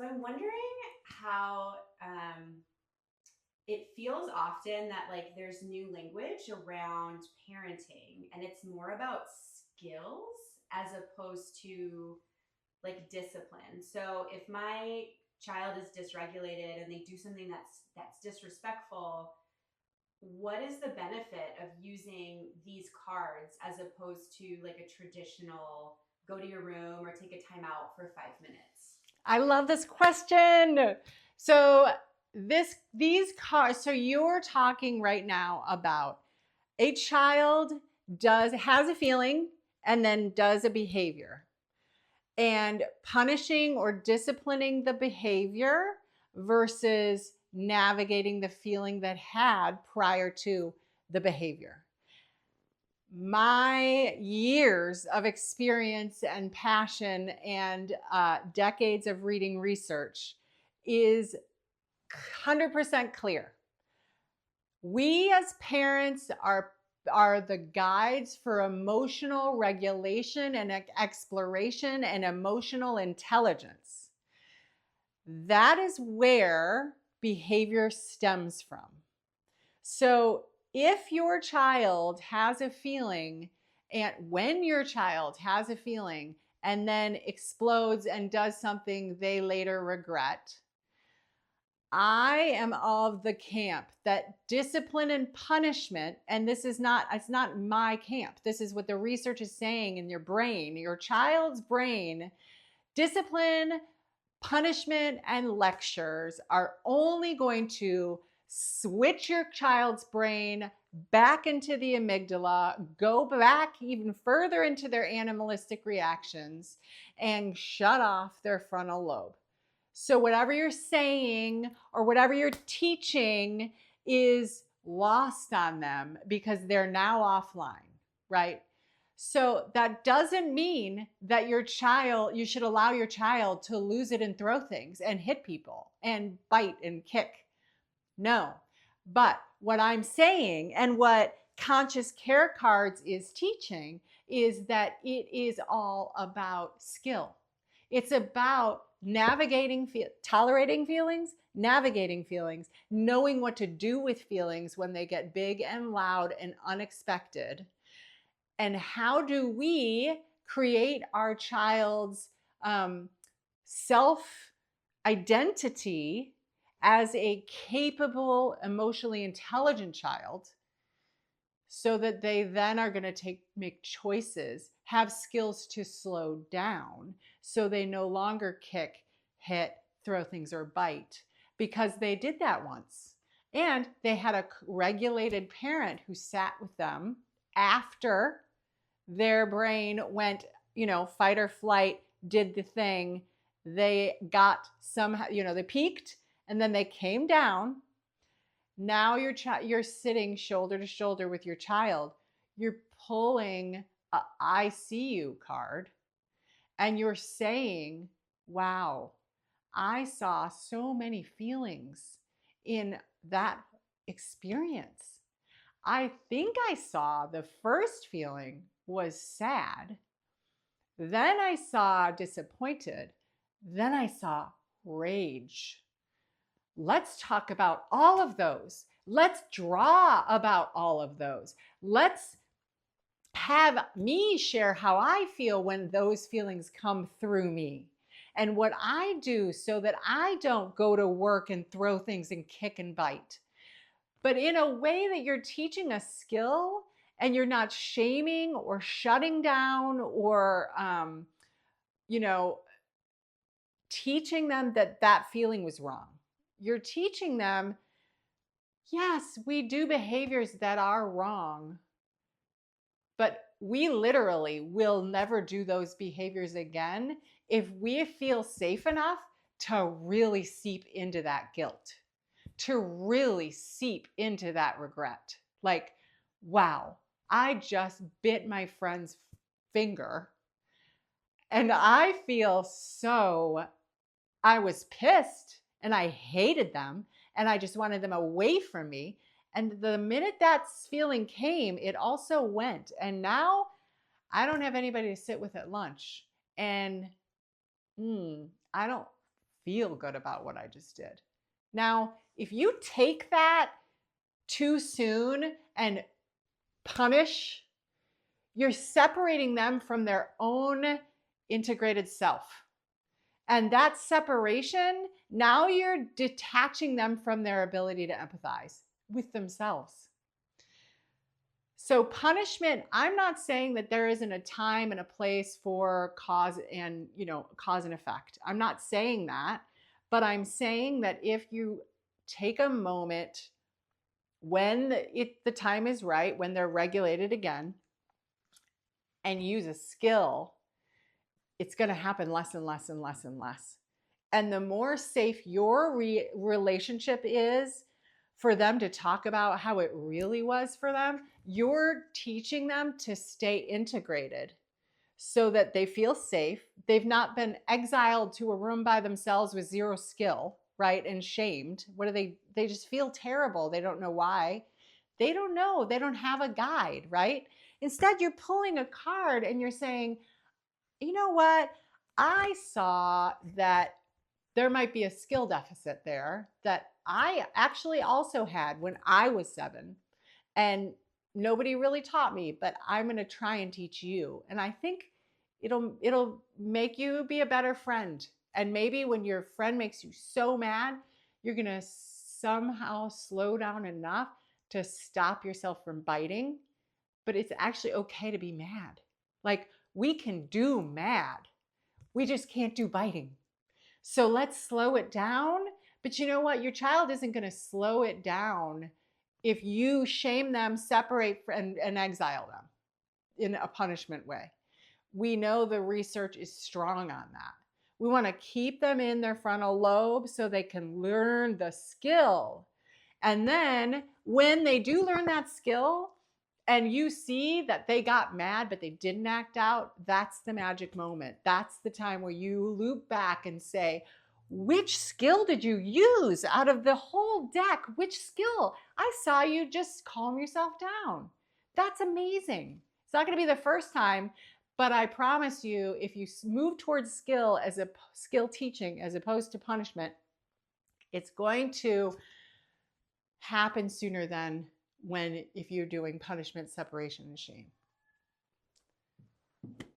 So I'm wondering how it feels often that like there's new language around parenting and it's more about skills as opposed to like discipline. So if my child is dysregulated and they do something that's disrespectful, what is the benefit of using these cards as opposed to like a traditional go to your room or take a timeout for 5 minutes? I love this question. So these cards, so you're talking right now about a child has a feeling and then does a behavior. And punishing or disciplining the behavior versus navigating the feeling that had prior to the behavior. My years of experience and passion and decades of reading research is 100% clear. We as parents are the guides for emotional regulation and exploration and emotional intelligence. That is where behavior stems from. So if your child has a feeling, and when your child has a feeling and then explodes and does something they later regret, I am of the camp that discipline and punishment, and it's not my camp. This is what the research is saying in your brain, your child's brain. Discipline, punishment, and lectures are only going to switch your child's brain back into the amygdala, go back even further into their animalistic reactions, and shut off their frontal lobe. So, whatever you're saying or whatever you're teaching is lost on them because they're now offline, right? So that doesn't mean that you should allow your child to lose it and throw things and hit people and bite and kick. No. But what I'm saying and what conscious care cards is teaching is that it is all about skill. It's about tolerating feelings, navigating feelings, knowing what to do with feelings when they get big and loud and unexpected. And how do we create our child's self identity as a capable, emotionally intelligent child so that they then are going to make choices, have skills to slow down so they no longer kick, hit, throw things, or bite because they did that once. And they had a regulated parent who sat with them after their brain went, fight or flight, did the thing. They got somehow, they peaked and then they came down. Now you're sitting shoulder to shoulder with your child. You're pulling a I see you card and you're saying, wow, I saw so many feelings in that experience. I think I saw the first feeling was sad. Then I saw disappointed. Then I saw rage. Let's talk about all of those. Let's draw about all of those. Let's have me share how I feel when those feelings come through me and what I do so that I don't go to work and throw things and kick and bite, but in a way that you're teaching a skill and you're not shaming or shutting down or, you know, teaching them that feeling was wrong. You're teaching them, yes, we do behaviors that are wrong, but we literally will never do those behaviors again if we feel safe enough to really seep into that guilt, to really seep into that regret. Like, wow, I just bit my friend's finger and I was pissed and I hated them and I just wanted them away from me. And the minute that feeling came, it also went. And now I don't have anybody to sit with at lunch. And I don't feel good about what I just did. Now, if you take that too soon and punish, you're separating them from their own integrated self. And that separation, now you're detaching them from their ability to empathize with themselves. So punishment, I'm not saying that there isn't a time and a place for cause and effect. I'm not saying that, but I'm saying that if you take a moment when the time is right, when they're regulated again, and use a skill, it's going to happen less and less and less and less. And the more safe your relationship is for them to talk about how it really was for them, you're teaching them to stay integrated so that they feel safe. They've not been exiled to a room by themselves with zero skill, right? And shamed. What do they just feel terrible. They don't know why. They don't know. They don't have a guide, right? Instead, you're pulling a card and you're saying, you know what? I saw that there might be a skill deficit there that I actually also had when I was 7. And nobody really taught me, but I'm going to try and teach you. And I think it'll make you be a better friend. And maybe when your friend makes you so mad, you're going to somehow slow down enough to stop yourself from biting. But it's actually okay to be mad. Like, we can do mad. We just can't do biting. So let's slow it down. But you know what? Your child isn't going to slow it down if you shame them, separate, and exile them in a punishment way. We know the research is strong on that. We want to keep them in their frontal lobe so they can learn the skill. And then when they do learn that skill, and you see that they got mad, but they didn't act out, that's the magic moment. That's the time where you loop back and say, which skill did you use out of the whole deck? Which skill? I saw you just calm yourself down. That's amazing. It's not going to be the first time, but I promise you, if you move towards skill as a skill teaching as opposed to punishment, it's going to happen sooner than if you're doing punishment, separation, and shame.